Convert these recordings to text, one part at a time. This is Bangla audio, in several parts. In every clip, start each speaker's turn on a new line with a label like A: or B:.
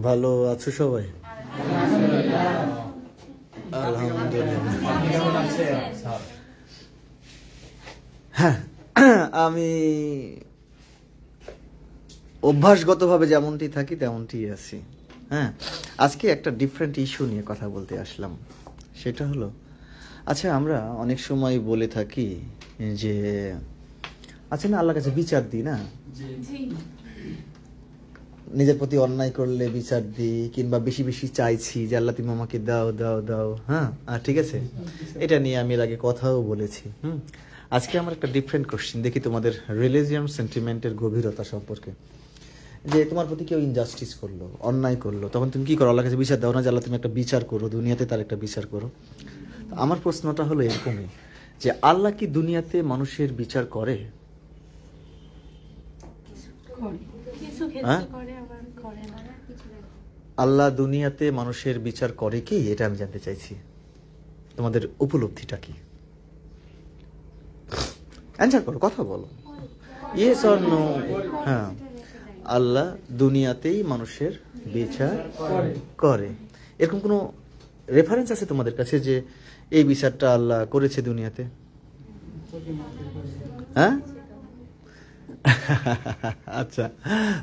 A: ভালো আছো সবাই? আলহামদুলিল্লাহ। হ্যাঁ, আমি অভ্যাসগতভাবে যেমনটি থাকি তেমনটি আছি। হ্যাঁ, আজকে একটা ডিফারেন্ট ইস্যু নিয়ে কথা বলতে আসলাম। সেটা হলো, আচ্ছা আমরা অনেক সময় বলে থাকি যে আচ্ছা না, আল্লাহর কাছে বিচার দিই না, নিজের প্রতি অন্যায় করলে বিচার দিই, কিংবা বেশি বেশি চাইছি যে আল্লাহ তুমি আমাকে দাও দাও দাও। হ্যাঁ, ঠিক আছে, এটা নিয়ে আমি এর আগে কথাও বলেছি। আজকে আমার একটা ডিফারেন্ট কোশ্চেন, দেখি তোমাদের রিলিজিয়ান সেন্টিমেন্টের গভীরতা সম্পর্কে। যে তোমার প্রতি কেউ ইনজাস্টিস করলো, অন্যায় করলো, তখন তুমি কি করো? আল্লাহর কাছে বিচার দাও না যে আল্লাহ তুমি একটা বিচার করো, দুনিয়াতে তার একটা বিচার করো? আমার প্রশ্নটা হলো এরকমই, যে আল্লাহ কি দুনিয়াতে মানুষের বিচার করে? আল্লাহ দুনিয়াতে মানুষের বিচার করে কি, এটা আমি জানতে চাইছি। তোমাদের উপলব্ধিটা কি? অ্যান্সার করো, কথা বলো, ইয়েস অর নো। হ্যাঁ, আল্লাহ দুনিয়াতেই মানুষের বিচার করে। এরকম কোনো রেফারেন্স আছে তোমাদের কাছে যে এই বিচারটা আল্লাহ করেছে দুনিয়াতে? হ্যাঁ, আচ্ছা,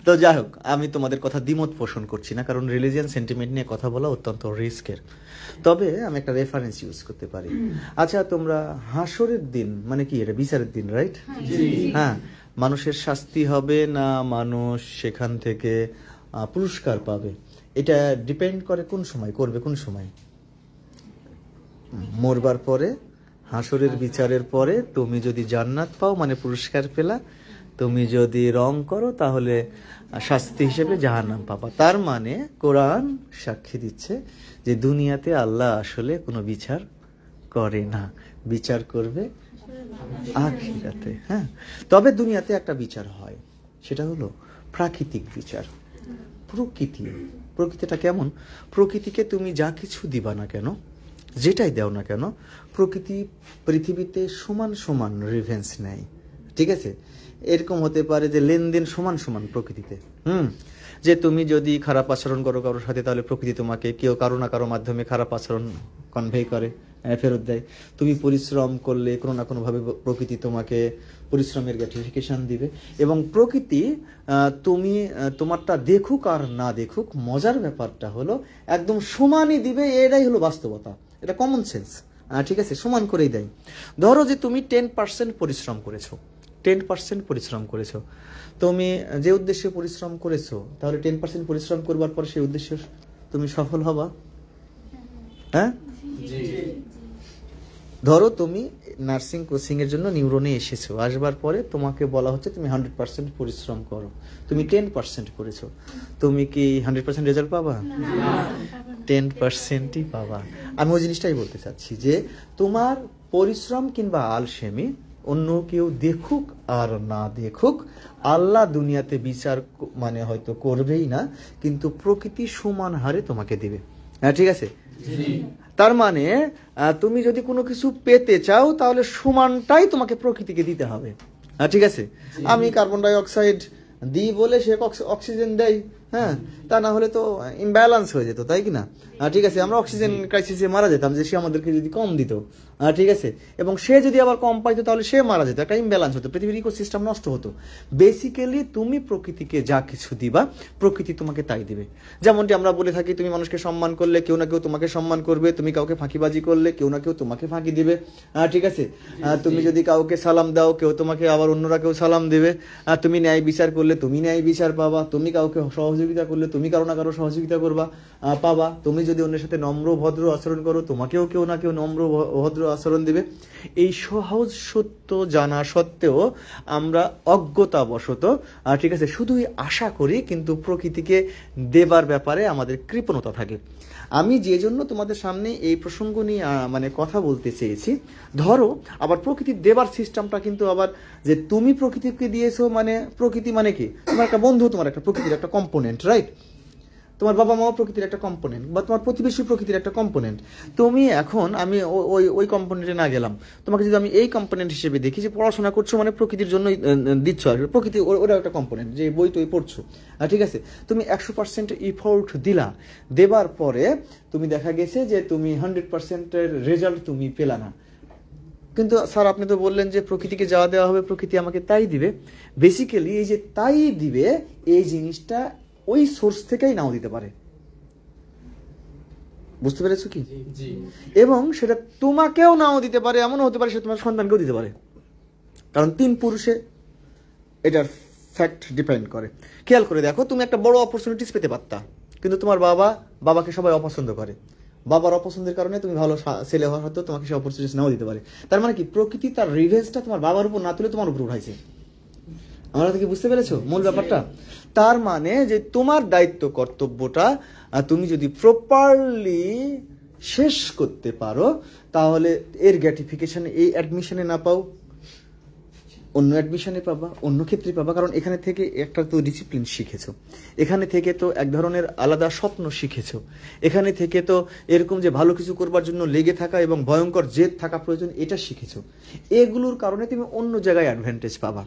A: তো যাই হোক, আমি তোমাদের কথা দ্বিমত পোষণ করছি না, কারণ রিলিজিয়ান সেন্টিমেন্ট নিয়ে কথা বলা অত্যন্ত রিস্কের। তবে আমি একটা রেফারেন্স ইউজ করতে পারি। আচ্ছা, তোমরা হাসরের দিন মানে কি, এটা বিচারের দিন, রাইট? হ্যাঁ, মানুষের শাস্তি হবে না মানুষ সেখান থেকে পুরস্কার পাবে, এটা ডিপেন্ড করে কোন সময় করবে, কোন সময়? মরবার পরে, হাসরের বিচারের পরে তুমি যদি জান্নাত পাও মানে পুরস্কার পেলা, তুমি যদি রং করো তাহলে শাস্তি হিসেবে জাহান্নাম পাবা। তার মানে কোরআন সাক্ষী দিচ্ছে যে দুনিয়াতে আল্লাহ আসলে কোনো বিচার করে না, বিচার করবে আখিরাতে। হ্যাঁ, তবে দুনিয়াতে একটা বিচার হয়, সেটা হলো প্রাকৃতিক বিচার। প্রকৃতিটা কেমন? প্রকৃতিকে তুমি যা কিছু দিবা না কেন, যেটাই দাও না কেন, প্রকৃতি পৃথিবীতে সমান সমান রিভেন্স নেয়। ঠিক আছে, এরকম হতে পারে যে লেনদেন সমান সমান প্রকৃতিতে। যে তুমি যদি খারাপ আচরণ করো কারোর সাথে, তাহলে প্রকৃতি তোমাকে কেউ কারো না কারো মাধ্যমে খারাপ আচরণ কনভে করে, ফেরত দেয়। তুমি পরিশ্রম করলে কোনো না কোনোভাবে প্রকৃতি তোমাকে পরিশ্রমের গ্র্যাটিফিকেশন দিবে। এবং প্রকৃতি তুমি তোমারটা দেখুক আর না দেখুক, মজার ব্যাপারটা হলো একদম সমানই দিবে। এটাই হলো বাস্তবতা, এটা কমন সেন্স। ঠিক আছে, সমান করেই দেয়। ধরো যে তুমি 10% পরিশ্রম করেছো, 10% পরিশ্রম করেছো, তুমি যে উদ্দেশ্যে পরিশ্রম করেছো, তাহলে 10% পরিশ্রম করবার পর সেই উদ্দেশ্যে তুমি সফল হবা? হ্যাঁ, ধরো তুমি নার্সিং কোচিং এর জন্য নিউরনে এসেছো, আসবার পরে তোমাকে বলা হচ্ছে তুমি 100% পরিশ্রম করো, তুমি 10% করেছো, তুমি কি 100% রেজাল্ট পাবা? 10%ই পাবা। আমি ওই জিনিসটাই বলতে চাচ্ছি যে তোমার পরিশ্রম কিংবা আলসেমি অন্য কেউ দেখুক আর না দেখুক, আল্লাহ দুনিয়াতে বিচার মানে হয়তো করবেই না, কিন্তু প্রকৃতি সমান হারে তোমাকে দিবে। হ্যাঁ, ঠিক আছে। তার মানে তুমি যদি কোনো কিছু পেতে চাও, তাহলে সমানটাই তোমাকে প্রকৃতিকে দিতে হবে। ঠিক আছে, আমি কার্বন ডাই অক্সাইড দিই বলে সে অক্সিজেন দেয়, হ্যাঁ, তা না হলে তো ইমব্যালেন্স হয়ে যেত, তাই কি না? ঠিক আছে, আমরা অক্সিজেন ক্রাইসিসে মারা যেতাম যে সে আমাদেরকে যদি কম দিত। ঠিক আছে, এবং সে যদি আবার কম পাইতো তাহলে সে মারা যেত, একটা ইমব্যালেন্স হতো, পৃথিবীর ইকোসিস্টেম নষ্ট হতো। বেসিক্যালি তুমি প্রকৃতিকে যা কিছু দিবা, প্রকৃতি তোমাকে তাই দিবে। যেমনটি আমরা বলে থাকি, তুমি মানুষকে সম্মান করলে কেউ না কেউ তোমাকে সম্মান করবে, তুমি কাউকে ফাঁকিবাজি করলে কেউ না কেউ তোমাকে ফাঁকি দিবে। ঠিক আছে, তুমি যদি কাউকে সালাম দাও, কেউ তোমাকে আবার অন্যরা কেউ সালাম দেবে। তুমি ন্যায় বিচার করলে তুমি ন্যায় বিচার পাবা, তুমি কাউকে সহযোগিতা করলে তুমি কারো না কারো সহযোগিতা করবা পাবা। তুমি যদি অন্যের সাথে নম্র ভদ্র আচরণ করো, তোমাকেও কেউ না কেউ নম্র ভদ্র আচরণ দিবে। এই সহজ সত্য জানা সত্ত্বেও আমরা অজ্ঞতাবশত, ঠিক আছে, শুধুই আশা করি, কিন্তু প্রকৃতিকে দেবার ব্যাপারে আমাদের কৃপণতা থাকে। আমি যে জন্য তোমাদের সামনে এই প্রসঙ্গ নিয়ে মানে কথা বলতে চেয়েছি, ধরো আবার প্রকৃতির দেবার সিস্টেমটা কিন্তু আবার যে তুমি প্রকৃতিকে দিয়েছো, মানে প্রকৃতি মানে কি, তোমার একটা বন্ধু, তোমার একটা প্রকৃতির একটা কম্পোনেন্ট, রাইট? তোমার বাবা মাও প্রকৃতির একটা কম্পোনেন্ট, বা তোমার প্রতিবেশী প্রকৃতির একটা কম্পোনেন্ট। তুমি এখন, আমি ওই ওই কম্পোনেন্টে না গেলাম, তোমাকে যদি আমি এই কম্পোনেন্ট হিসেবে দেখি যে পড়াশোনা করছো মানে প্রকৃতির জন্যই দিচ্ছ আর প্রকৃতি ওরা একটা কম্পোনেন্ট, যে বই তৈ পড়ছো, ঠিক আছে, তুমি 100% ইফোর্ট দিলা, দেবার পরে তুমি দেখা গেছে যে তুমি 100%-এর রেজাল্ট তুমি পেলা না। কিন্তু স্যার আপনি তো বললেন যে প্রকৃতিকে যাওয়া দেওয়া হবে, প্রকৃতি আমাকে তাই দিবে। বেসিক্যালি এই যে তাই দিবে, এই জিনিসটা ওই সোর্স থেকেই নাও দিতে পারে। বুঝতে পেরেছো কি? এবং সেটা তোমাকেও নাও দিতে পারে, এমনও হতে পারে সে তোমার সন্তানকেও দিতে পারে, কারণ 3 পুরুষে এটার ফ্যাক্ট ডিপেন্ড করে। খেয়াল করে দেখো, তুমি একটা বড় অপরচুনিটিস পেতে পারতা, কিন্তু তোমার বাবাকে সবাই অপছন্দ করে, বাবার অপছন্দের কারণে তুমি ভালো ছেলে হওয়ার হয়তো তোমাকে সে অপরচুনিটিস নাও দিতে পারে। তার মানে কি, প্রকৃতি তার রিভেঞ্জটা তোমার বাবার উপর না তুলে তোমার উপর উঠাইছে। আমরা কি বুঝতে পেরেছো মূল ব্যাপারটা? তার মানে যে তোমার দায়িত্ব কর্তব্যটা তুমি যদি প্রপারলি শেষ করতে পারো, তাহলে এর গ্র্যাটিফিকেশন এই অ্যাডমিশনে না পাও, অন্য অ্যাডমিশনে পাবা, অন্য ক্ষেত্রে পাবা। কারণ এখানে থেকে একটা তো ডিসিপ্লিন শিখেছো, এখানে থেকে তো এক ধরনের আলাদা স্বপ্ন শিখেছো, এখানে থেকে তো এরকম যে ভালো কিছু করবার জন্য লেগে থাকা এবং ভয়ঙ্কর জেদ থাকা প্রয়োজন, এটা শিখেছো। এগুলোর কারণে তুমি অন্য জায়গায় অ্যাডভান্টেজ পাবা।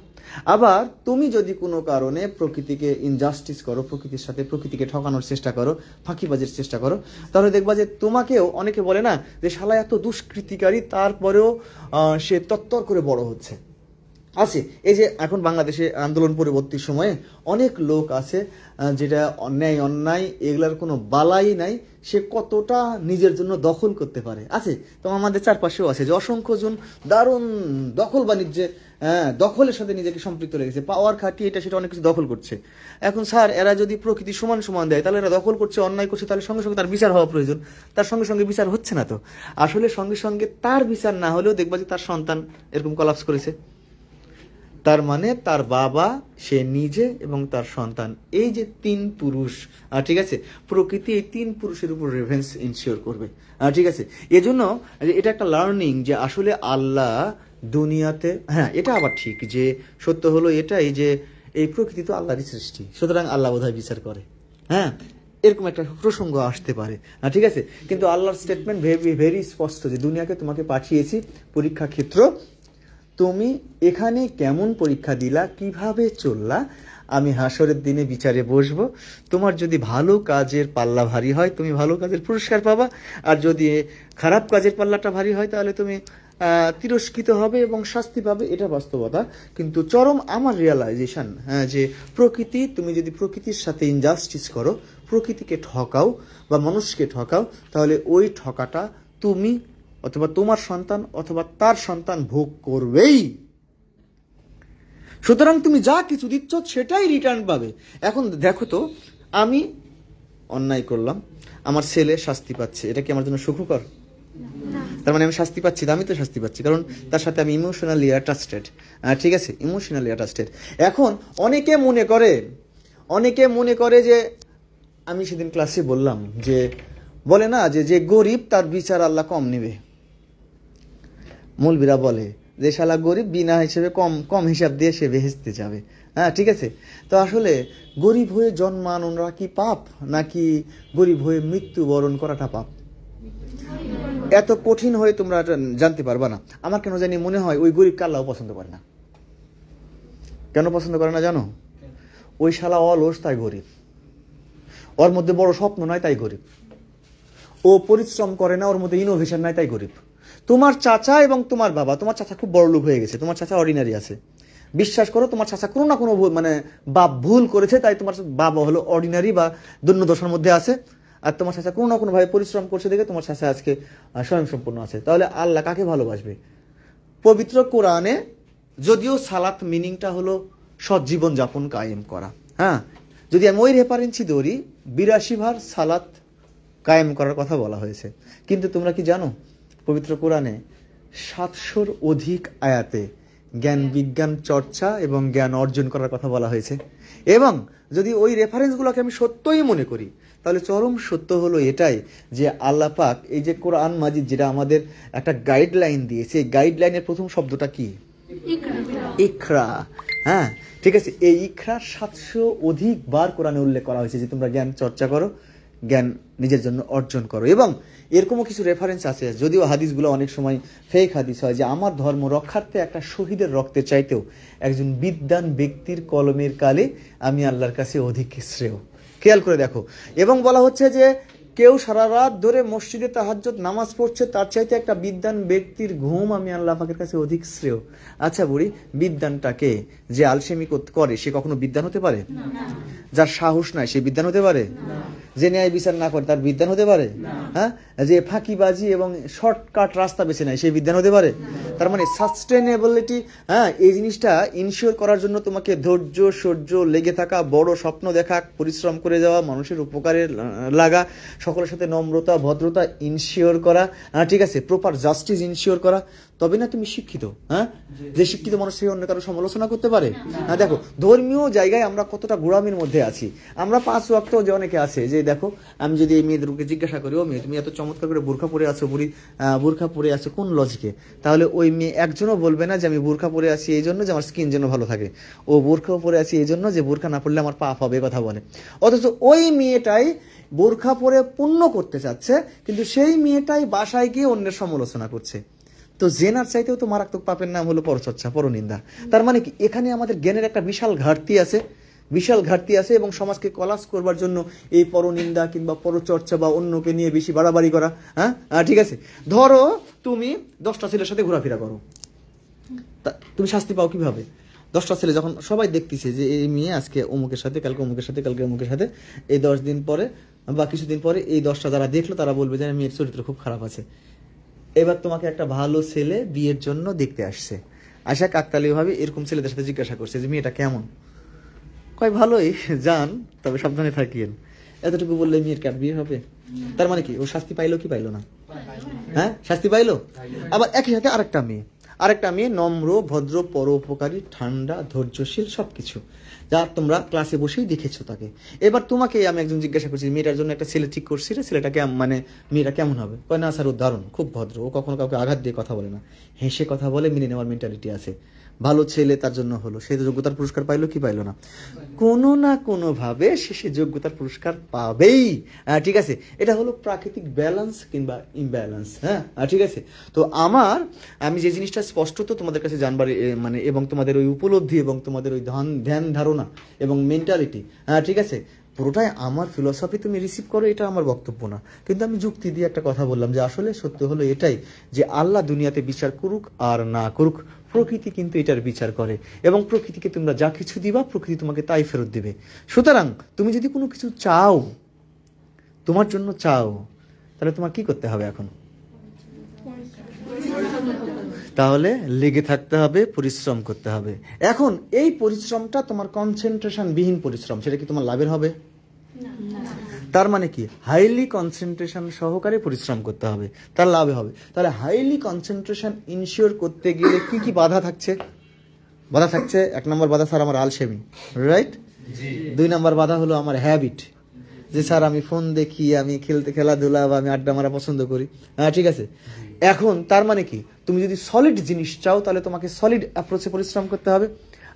A: আবার তুমি যদি কোনো কারণে প্রকৃতিকে ইনজাস্টিস করো, প্রকৃতির সাথে প্রকৃতিকে ঠকানোর চেষ্টা করো, ফাঁকিবাজের চেষ্টা করো, তাহলে দেখবা যে তোমাকেও অনেকে বলে না যে শালা এত দুষ্কৃতিকারী, তারপরেও সে তত্তর করে বড় হচ্ছে। আছে এই যে এখন বাংলাদেশে আন্দোলন পরবর্তী সময়ে অনেক লোক আছে যেটা অন্যায় এগুলার কোনো বালাই নাই, সে কতটা নিজের জন্য দখল করতে পারে। আছে তো আমাদের চারপাশেও আছে যে অসংখ্য জন দারুণ দখল বাণিজ্যে, দখলের সাথে নিজেকে সম্পৃক্ত রেখেছে, পাওয়ার খাটিয়ে এটা সেটা অনেক কিছু দখল করছে। এখন স্যার এরা যদি প্রকৃতি সমান সমান দেয়, তাহলে এরা দখল করছে, অন্যায় করছে, তাহলে সঙ্গে সঙ্গে তার বিচার হওয়া প্রয়োজন। তার সঙ্গে সঙ্গে বিচার হচ্ছে না। তো আসলে সঙ্গে সঙ্গে তার বিচার না হলেও দেখবা যে তার সন্তান এরকম কলাপস করেছে। তার মানে তার বাবা, সে নিজে এবং তার সন্তান, এই যে 3 পুরুষ, ঠিক আছে, প্রকৃতি এই 3 পুরুষের উপর রিভেঞ্জ ইনশিওর করবে, ঠিক আছে। এজন্য এটা একটা লার্নিং যে আসলে আল্লাহ দুনিয়াতে, এটা আবার ঠিক যে সত্য হলো এটাই যে এই প্রকৃতি তো আল্লাহরই সৃষ্টি, সুতরাং আল্লাহ বোধহয় বিচার করে, এরকম একটা প্রসঙ্গ আসতে পারে, ঠিক আছে। কিন্তু আল্লাহর স্টেটমেন্ট ভেরি স্পষ্ট যে দুনিয়াকে তোমাকে পাঠিয়েছি পরীক্ষা ক্ষেত্র, তুমি এখানে কেমন পরীক্ষা দিলা, কিভাবে চললা, আমি হাসরের দিনে বিচারে বসবো। তোমার যদি ভালো কাজের পাল্লা ভারী হয়, তুমি ভালো কাজের পুরস্কার পাবা, আর যদি খারাপ কাজের পাল্লাটা ভারী হয়, তাহলে তুমি তিরস্কৃত হবে এবং শাস্তি পাবে, এটা বাস্তবতা। কিন্তু চরম আমার রিয়ালাইজেশন, যে প্রকৃতি, তুমি যদি প্রকৃতির সাথে ইনজাস্টিস করো, প্রকৃতিকে ঠকাও বা মানুষকে ঠকাও, তাহলে ওই ঠকাটা তুমি অথবা তোমার সন্তান অথবা তার সন্তান ভোগ করবেই। সুতরাং তুমি যা কিছু দিচ্ছ সেটাই রিটার্ন পাবে। এখন দেখো তো, আমি অন্যায় করলাম, আমার ছেলে শাস্তি পাচ্ছে, এটা কি আমার জন্য সুখকর? তার মানে আমি শাস্তি পাচ্ছি, আমি তো শাস্তি পাচ্ছি, কারণ তার সাথে আমি ইমোশনালি অ্যাটাচড, ঠিক আছে, ইমোশনালি অ্যাটাচড। এখন অনেকে মনে করে যে, আমি সেদিন ক্লাসে বললাম যে, বলে না যে গরিব তার বিচার আল্লাহ কম নেবে। মৌলবীরা বলে যে শালা গরিব, বিনা হিসেবে কম হিসাব দিয়ে সে বেহেশতে যাবে, ঠিক আছে। তো আসলে গরিব হয়ে জন্মানোরা কি পাপ, নাকি গরিব হয়ে মৃত্যুবরণ করাটা পাপ? এত কঠিন হয়ে তোমরা জানতে পারবা না। আমার কেন জানি মনে হয় ওই গরিবকে আল্লাহ পছন্দ করে না। কেন পছন্দ করে না জানো? ওই শালা অলস, তাই গরিব। ওর মধ্যে বড় স্বপ্ন নাই, তাই গরিব। ও পরিশ্রম করে না, ওর মধ্যে ইনোভেশন নাই, তাই গরিব। তোমার চাচা এবং তোমার বাবা, তোমার চাচা খুব বড় লোক হয়ে গেছে, তোমার চাচা অর্ডিনারি আছে, বিশ্বাস করো তোমার চাচা কোনো না কোনো বাপ ভুল করেছে, তাই তোমার বাবা হলো অর্ডিনারি বা দৈন্যদশার মধ্যে আছে, আর তোমার চাচা কোনো না কোনো ভাবে পরিশ্রম করছে দেখে তোমার চাচা আজকে স্বয়ংসম্পূর্ণ আছে। তাহলে আল্লাহ কাকে ভালোবাসবে? পবিত্র কোরআনে যদিও সালাত মিনিংটা হলো সৎ জীবন যাপন কায়েম করা, যদি আমি ওই রেফারেন্সই ধরি, 82 ভার সালাত কায়েম করার কথা বলা হয়েছে। কিন্তু তোমরা কি জানো, পবিত্র কোরআনে 700-র অধিক আয়াতে জ্ঞান বিজ্ঞান চর্চা এবং জ্ঞান অর্জন করার কথা বলা হয়েছে। এবং যদি ওই রেফারেন্সগুলোকে আমি সত্যই মনে করি, তাহলে চরম সত্য হলো এটাই যে আল্লাহ পাক এই যে কোরআন মাজিদ যেটা আমাদের একটা গাইডলাইন দিয়েছে, এই গাইডলাইনের প্রথম শব্দটা কি? ইকরা। হ্যাঁ ঠিক আছে, এই ইকরার 700 অধিক বার কোরআনে উল্লেখ করা হয়েছে যে তোমরা জ্ঞান চর্চা করো, জ্ঞান নিজের জন্য অর্জন করো। এবং এরকমও কিছু রেফারেন্স আছে, যদিও হাদিসগুলো অনেক সময় ফেক হাদিস হয়, যে আমার ধর্ম রক্ষার্থে একটা শহীদের রক্তের চাইতেও একজন বিদ্বান ব্যক্তির কলমের কালে আমি আল্লাহর কাছে অধিক শ্রেয়। খেয়াল করে দেখো। এবং বলা হচ্ছে যে কেউ সারা রাত ধরে মসজিদে তাহাজ্জুদ নামাজ পড়ছে, তার চাইতে একটা বিদ্বান ব্যক্তির ঘুম আমি আল্লাহ পাকের কাছে অধিক শ্রেয়। আচ্ছা বুড়ি, বিদ্বানটাকে যে আলসেমি করে সে কখনো বিদ্বান হতে পারে? যার সাহস নাই সে বিদ্বান হতে পারে? যে ন্যায় বিচার না করে তার বিদ্বান হতে পারে? হ্যাঁ, যে ফাঁকিবাজি এবং শর্টকাট রাস্তা বেছে নেয় সে বিদ্বান হতে পারে? তার মানে সাস্টেনেবিলিটি, হ্যাঁ, এই জিনিসটা ইনশিওর করার জন্য তোমাকে ধৈর্য, সহ্য, লেগে থাকা, বড় স্বপ্ন দেখা, পরিশ্রম করে যাওয়া, মানুষের উপকারে লাগা, সকলের সাথে নম্রতা, ভদ্রতা ইনশিওর করা, ঠিক আছে, প্রপার জাস্টিস ইনশিওর করা, তবে না তুমি শিক্ষিত। হ্যাঁ, যে শিক্ষিত মানুষ সেই অন্য কারো সমালোচনা করতে পারে? হ্যাঁ, দেখো ধর্মীয় জায়গায় আমরা কতটা গোড়ামির মধ্যে আছি। আমরা 5 ওয়াক্ত যে অনেকে আছে, যে দেখো আমি যদি এই মেয়েদেরকে জিজ্ঞাসা করি, ও মেয়ে তুমি এত চমৎকার করে বোরখা পরে আছো, বুড়ি বোরখা পরে আছো কোন লজিকে, তাহলে ওই মেয়ে একজনও বলবে না যে আমি বোরখা পরে আছি এই জন্য যে আমার স্কিন যেন ভালো থাকে, ও বোরখাও পরে আছি এই জন্য যে বোরখা না পড়লে আমার পাপ হবে, কথা বলে। অথচ ওই মেয়েটাই বোরখা পরে পুণ্য করতে চাচ্ছে, কিন্তু সেই মেয়েটাই বাসায় গিয়ে অন্যের সমালোচনা করছে। তো জেনার চাইতেও তো মারাত্মক পাপের নাম হলো পরচর্চা, পরনিন্দা। তার মানে কি এখানে আমাদের জ্ঞানের একটা বিশাল ঘাটতি আছে, বিশাল ঘাটতি আছে। এবং সমাজকে কলাস করবার জন্য এই পরনিন্দা কিংবা পরচর্চা বা অন্যকে নিয়ে বেশি বাড়াবাড়ি করা। হ্যাঁ ঠিক আছে, ধরো তুমি 10টা ছেলের সাথে ঘোরাফেরা করো, তুমি শাস্তি পাও কিভাবে? 10টা ছেলে যখন সবাই দেখতেছে যে এই মেয়ে আজকে অমুকের সাথে, কালকে অমুকের সাথে, কালকে অমুকের সাথে, এই 10 দিন পরে বা কিছুদিন পরে এই 10টা যারা দেখলো তারা বলবে যে মেয়ের চরিত্র খুব খারাপ আছে। এবার তোমাকে একটা ভালো ছেলে বিয়ের জন্য দেখতে আসছে, আশা কাকতালীয় ভাবে এরকম ছেলেদের সাথে জিজ্ঞাসা করছে যে মেয়েটা কেমন, কয় ভালোই, যান তবে সাবধানে থাকিয়েন। এতটুকু বললে মেয়ের কার বিয়ে হবে? তার মানে কি ও শাস্তি পাইলো কি পাইলো না? হ্যাঁ, শাস্তি পাইলো। আবার একই সাথে আরেকটা মেয়ে নম্র, ভদ্র, পরোপকারী, ঠান্ডা, ধৈর্যশীল, সবকিছু যা তোমরা ক্লাসে বসেই দেখেছো তাকে। এবার তোমাকে আমি একজন জিজ্ঞাসা করছি মেয়েটার জন্য একটা ছেলে ঠিক করছি রে, ছেলেটা মানে মেয়েটা কেমন হবে? কয় না স্যার ও দারুণ, খুব ভদ্র, ও কখনো কাউকে আঘাত দিয়ে কথা বলে না, হেসে কথা বলে, মেনে নেওয়ার মেন্টালিটি আছে, ভালো ছেলে তার জন্য হলো। সে যোগ্যতার পুরস্কার পাইলো কি পাইলো না? কোনো না কোনো ভাবে সে যোগ্যতার পুরস্কার পাবেই। ঠিক আছে, এটা হলো প্রাকৃতিক ব্যালেন্স কিংবা ইমব্যালেন্স। হ্যাঁ ঠিক আছে। তো আমি যে জিনিসটা স্পষ্টত তোমাদের কাছে জানবার মানে এবং তোমাদের ওই উপলব্ধি এবং তোমাদের ওই ধ্যান ধারণা এবং মেন্টালিটি, ঠিক আছে, পুরোটাই আমার ফিলসফি, তুমি রিসিভ করো, এটা আমার বক্তব্য না। কিন্তু আমি যুক্তি দিয়ে একটা কথা বললাম যে আসলে সত্য হলো এটাই যে আল্লাহ দুনিয়াতে বিচার করুক আর না করুক, প্রকৃতি কিন্তু এটার বিচার করে। এবং প্রকৃতিকে তোমরা যা কিছু দিবা প্রকৃতি তোমাকে তাই ফেরত দিবে। সুতরাং তুমি যদি কোনো কিছু চাও, তোমার জন্য চাও, তাহলে তোমার কি করতে হবে এখন? তাহলে লেগে থাকতে হবে, পরিশ্রম করতে হবে। এখন এই পরিশ্রমটা তোমার কনসেন্ট্রেশন বিহীন পরিশ্রম, সেটা কি তোমার লাভের হবে? তার মানে কি হাইলি কনসেন্ট্রেশন সহকারে পরিশ্রম করতে হবে, তার লাভে হবে। তাহলে হাইলি কনসেন্ট্রেশন ইনশিওর করতে গেলে কি কি বাধা থাকছে? 1 নম্বর বাধা স্যার আমার আলসেমি, রাইট? 2 নম্বর বাধা হলো আমার হ্যাবিট, যে স্যার আমি ফোন দেখি, আমি খেলাধুলা বা আমি আড্ডা মারা পছন্দ করি। হ্যাঁ ঠিক আছে। এখন তার মানে কি তুমি যদি সলিড জিনিস চাও তাহলে তোমাকে সলিড অ্যাপ্রোচে পরিশ্রম করতে হবে।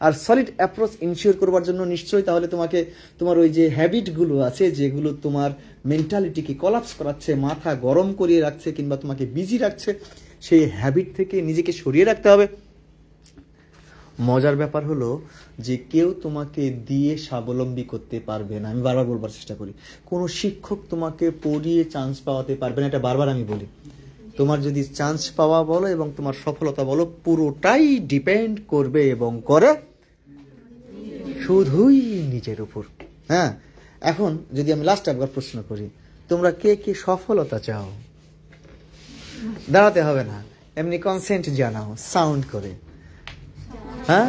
A: আর সলিড অ্যাপ্রোচ ইনশিওর করবার জন্য নিশ্চয়ই তাহলে তোমাকে তোমার ওই যে হ্যাবিটগুলো আছে যেগুলো তোমার মেন্টালিটিকে কলাপস করাচ্ছে, মাথা গরম করিয়ে রাখছে কিংবা তোমাকে বিজি রাখছে, সেই হ্যাবিট থেকে নিজেকে সরিয়ে রাখতে হবে। মজার ব্যাপার হলো যে কেউ তোমাকে দিয়ে স্বাবলম্বী করতে পারবে না। আমি বারবার বলবার চেষ্টা করি, কোনো শিক্ষক তোমাকে পড়িয়ে চান্স পাওয়াতে পারবে না, এটা বারবার আমি বলি। তোমার যদি চান্স পাওয়া বলো এবং তোমার সফলতা বলো, পুরোটাই ডিপেন্ড করবে এবং করে শুধুই নিজের উপর। হ্যাঁ, এখন যদি আমি লাস্ট একবার প্রশ্ন করি, তোমরা কে কে সফলতা চাও? দাঁড়াতে হবে না, এমনি কনসেন্ট জানাও সাউন্ড করে। হ্যাঁ,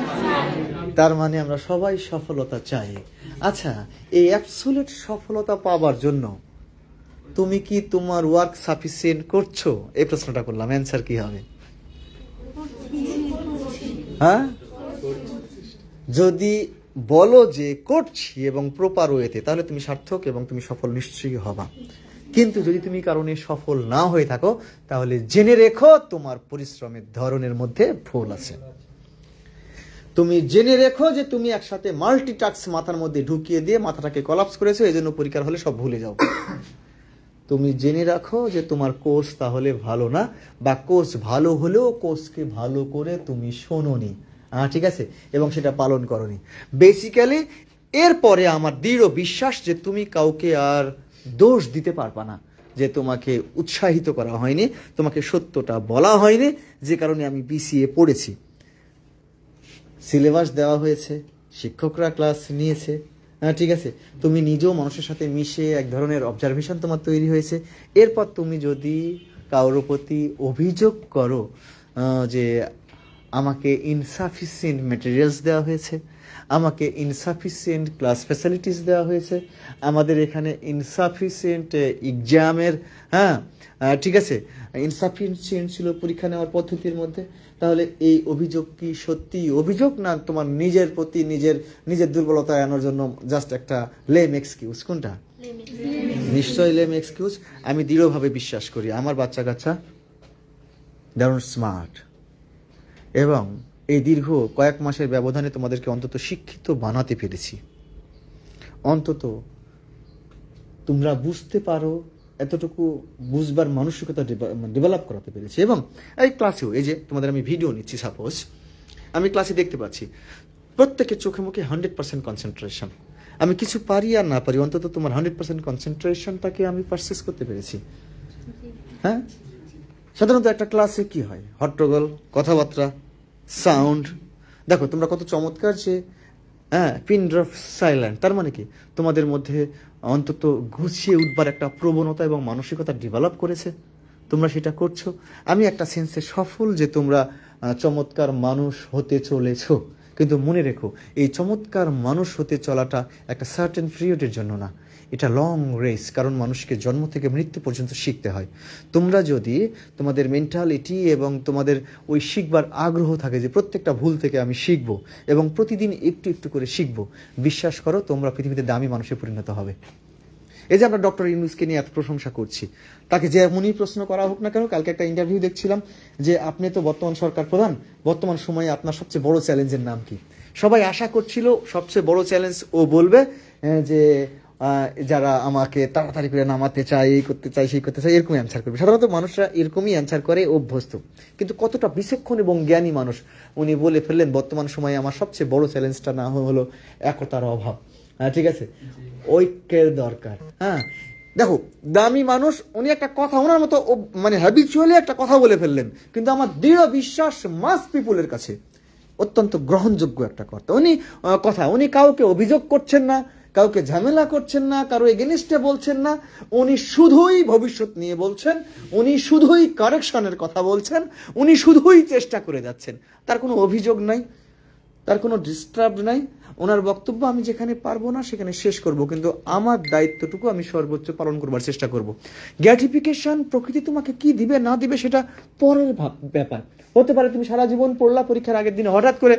A: তার মানে আমরা সবাই সফলতা চাই। আচ্ছা, এই অ্যাবসলিউট সফলতা পাওয়ার জন্য তুমি কি তোমার ওয়ার্ক সাফিসিয়েন্ট করছো? এই প্রশ্নটা করলাম, অ্যান্সার কি হবে? হ্যাঁ, যদি বলো যে করছি এবং প্রপার ওয়েতে, তাহলে তুমি সার্থক এবং তুমি সফল নিশ্চয়ই হবা। কিন্তু যদি তুমি কারণে সফল না হয়ে থাকো, তাহলে জেনে রেখো তোমার পরিশ্রমের ধরনের মধ্যে ভুল আছে। তুমি জেনে রেখো যে তুমি একসাথে মাল্টিটাস্ক মাথার মধ্যে ঢুকিয়ে দিয়ে মাথাটাকে কলাপস করেছো, এই জন্য পরীক্ষার হলে সব ভুলে যাও। তুমি জেনে রাখো যে তোমার কোর্স তাহলে ভালো না, বা কোর্স ভালো হলেও কোর্সকে ভালো করে তুমি শোনোনি, ঠিক আছে, এবং সেটা পালন করনি। বেসিক্যালি এরপরে আমার দৃঢ় বিশ্বাস যে তুমি কাউকে আর দোষ দিতে পারবা না যে তোমাকে উৎসাহিত করা হয়নি, তোমাকে সত্যটা বলা হয়নি, যে কারণে আমি বিসিএ পড়েছি। সিলেবাস দেওয়া হয়েছে, শিক্ষকরা ক্লাস নিয়েছে, ঠিক আছে, তুমি নিজেও মানুষের সাথে মিশে এক ধরনের অবজারভেশন তোমার তৈরি হয়েছে। এরপর তুমি যদি কারোর প্রতি অভিযোগ করো যে আমাকে ইনসাফিসিয়েন্ট মেটেরিয়ালস দেওয়া হয়েছে, আমাকে ইনসাফিসিয়েন্ট ক্লাস ফ্যাসিলিটিস দেওয়া হয়েছে, আমাদের এখানে ইনসাফিসিয়েন্ট এক্সামের, ঠিক আছে, ইনসাফিসিয়েন্ট ছিল পরীক্ষা নেওয়ার পদ্ধতির মধ্যে, তাহলে এই অভিযোগ কি সত্যি অভিযোগ, না তোমার নিজের প্রতি নিজের দুর্বলতা আনার জন্য জাস্ট একটা লেম এক্সকিউজ? কোনটা? নিশ্চয়ই লেম এক্সকিউজ। আমি দৃঢ়ভাবে বিশ্বাস করি আমার বাচ্চা কাচ্চা দারুণ স্মার্ট, এবং এই দীর্ঘ কয়েক মাসের ব্যবধানে তোমাদেরকে অন্তত শিক্ষিত বানাতে পেরেছি, অন্তত তোমরা বুঝতে পারো এতটুকু বুঝবার মানসিকতা ডেভেলপ করাতে পেরেছি। এবং এই ক্লাসেও এই যে তোমাদের আমি ভিডিও নিচ্ছি, সাপোজ আমি ক্লাসে দেখতে পাচ্ছি প্রত্যেকের চোখে মুখে 100% কনসেন্ট্রেশন। আমি কিছু পারি আর না পারি, অন্তত তোমার 100% কনসেন্ট্রেশনটাকে আমি পারচেস করতে পেরেছি। হ্যাঁ, সাধারণত একটা ক্লাসে কি হয়, হট্টগোল, কথাবার্তা, সাউন্ড। দেখো তোমরা কত চমৎকার যে পিন ড্রপ সাইলেন্ট, তার মানে কি তোমাদের মধ্যে অন্তত গুছিয়ে উঠবার একটা প্রবণতা এবং মানসিকতা ডেভেলপ করেছে, তোমরা সেটা করছো। আমি একটা সেন্সে সফল যে তোমরা চমৎকার মানুষ হতে চলেছো, কিন্তু মনে রেখো এই চমৎকার মানুষ হতে চলাটা একটা সার্টেন পিরিয়ডের জন্য না, এটা লং রেস, কারণ মানুষকে জন্ম থেকে মৃত্যু পর্যন্ত শিখতে হয়। তোমরা যদি তোমাদের মেন্টালিটি এবং তোমাদের ওই শিখবার আগ্রহ থাকে যে প্রত্যেকটা ভুল থেকে আমি শিখব এবং প্রতিদিন একটু একটু করে শিখব, বিশ্বাস করো তোমরা পৃথিবীতে দামি মানুষে পরিণত হবে। এই যে আমরা ডক্টর ইউনূসকে নিয়ে এত প্রশংসা করছি, তাকে যে এমনই প্রশ্ন করা হোক না কেন, কালকে একটা ইন্টারভিউ দেখছিলাম যে আপনি তো বর্তমান সরকার প্রধান, বর্তমান সময়ে আপনার সবচেয়ে বড় চ্যালেঞ্জের নাম কি? সবাই আশা করছিল সবচেয়ে বড় চ্যালেঞ্জ ও বলবে যে যারা আমাকে তাড়াতাড়ি করে নামাতে চায়, এই করতে চায়, সেই করতে চায়, এরকমই অ্যান্সার করবে। সাধারণত মানুষরা এরকমই অ্যান্সার করে অভ্যস্ত, কিন্তু কতটা বিচক্ষণ এবং জ্ঞানী মানুষ উনি বলে ফেললেন বর্তমান সময়ে আমার সবচেয়ে বড় চ্যালেঞ্জটা না হলো একতার অভাব, ঠিক আছে, ঐক্যের দরকার। দেখো দামি মানুষ, উনি একটা কথা ওনার মতো মানে হ্যাবিচুয়ালি একটা কথা বলে ফেললেন, কিন্তু আমার দৃঢ় বিশ্বাস মাস পিপুলের কাছে অত্যন্ত গ্রহণযোগ্য একটা কথা। উনি কাউকে অভিযোগ করছেন না, কাউকে ঝামেলা করছেন না, কারো এগেনিস্টে বলছেন না, উনি শুধুই ভবিষ্যৎ নিয়ে বলছেন, উনি শুধুই কারেকশনের কথা বলছেন, উনি শুধুই চেষ্টা করে যাচ্ছেন। তার কোনো অভিযোগ নাই, তার কোনো ডিস্টার্ব নাই। ওনার বক্তব্য আমি যেখানে পারবো না সেখানে শেষ করব, কিন্তু আমার দায়িত্বটুকু আমি সর্বোচ্চ পালন করবার চেষ্টা করব। গ্র্যাটিফিকেশন প্রকৃতি তোমাকে কি দিবে না দিবে সেটা পরের ব্যাপার। হতে পারে তুমি সারা জীবন পড়লা, পরীক্ষার আগের দিনে হঠাৎ করে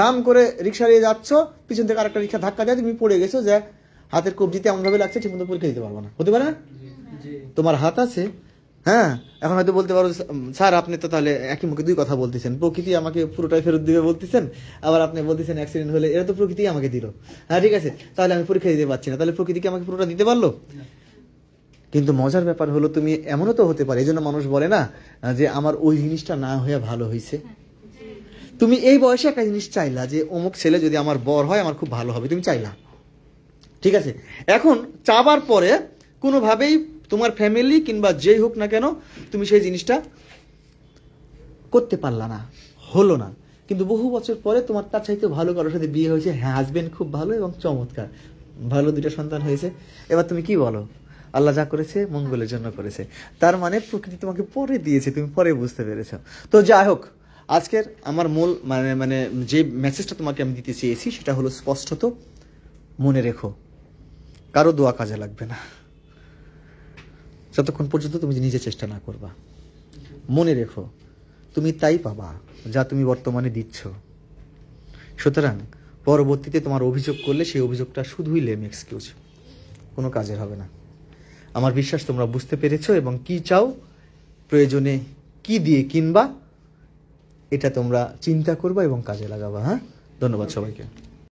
A: দাম করে রিক্সা নিয়ে যাচ্ছ, পিছন থেকে আরেকটা রিক্সা ধাক্কা দেয়, তুমি পড়ে গেছো, যে হাতের কবজিতে এমনভাবে লাগছে ঠিক মতো পরীক্ষা দিতে পারবো না। হতে পারে না? তোমার হাত আছে, এখন হয়তো বলতে পারো স্যার আপনি তো তাহলে একই মুখে দুই কথা বলতেছেন, প্রকৃতি আমাকে পুরোটাই ফেরত দিবে বলতেছেন, আবার আপনি বলতেছেন অ্যাক্সিডেন্ট হলে এরা তো প্রকৃতি আমাকে দিল, ঠিক আছে, তাহলে আমি পরীক্ষা দিতে পারছি না, তাহলে প্রকৃতি কি আমাকে পুরোটা দিতে পারলো? কিন্তু মজার ব্যাপার হলো তুমি এমনও তো হতে পারে, এই জন্য মানুষ বলে না যে আমার ওই জিনিসটা না হয়ে ভালো হয়েছে। তুমি এই বয়সে একটা জিনিস চাইলা যে অমুক ছেলে যদি আমার বর হয় আমার খুব ভালো হবে, তুমি চাইলা, ঠিক আছে, এখন চাবার পরে কোনোভাবেই তোমার ফ্যামিলি কিংবা যেই হোক না কেন তুমি সেই জিনিসটা করতে পারলা না, হলো না, কিন্তু বহু বছর পরে তোমার তার চাইতে ভালো কারোর সাথে বিয়ে হয়েছে, হাজবেন্ড খুব ভালো এবং চমৎকার, ভালো দুটো সন্তান হয়েছে। এবার তুমি কি বলো? আল্লাহ যা করেছে মঙ্গলের জন্য করেছে, তার মানে প্রকৃতি তোমাকে পরে দিয়েছে, তুমি পরে বুঝতে পেরেছ। তো যাই হোক, আজকের আমার মূল মানে যে মেসেজটা তোমাকে আমি দিতে চেয়েছি সেটা হলো স্পষ্টত মনে রেখো, কারো দোয়া কাজে লাগবে না যতক্ষণ পর্যন্ত তুমি নিজে চেষ্টা না করবা। মনে রেখো তুমি তাই পাবা যা তুমি বর্তমানে দিচ্ছ। সুতরাং পরবর্তীতে তোমার অভিযোগ করলে সেই অভিযোগটা শুধুই লেম এক্সকিউজ, কোনো কাজের হবে না। আমার বিশ্বাস তোমরা বুঝতে পেরেছো এবং কি চাও, প্রয়োজনে কি দিয়ে কিনবা এটা তোমরা চিন্তা করবা এবং কাজে লাগাবা। হ্যাঁ, ধন্যবাদ সবাইকে।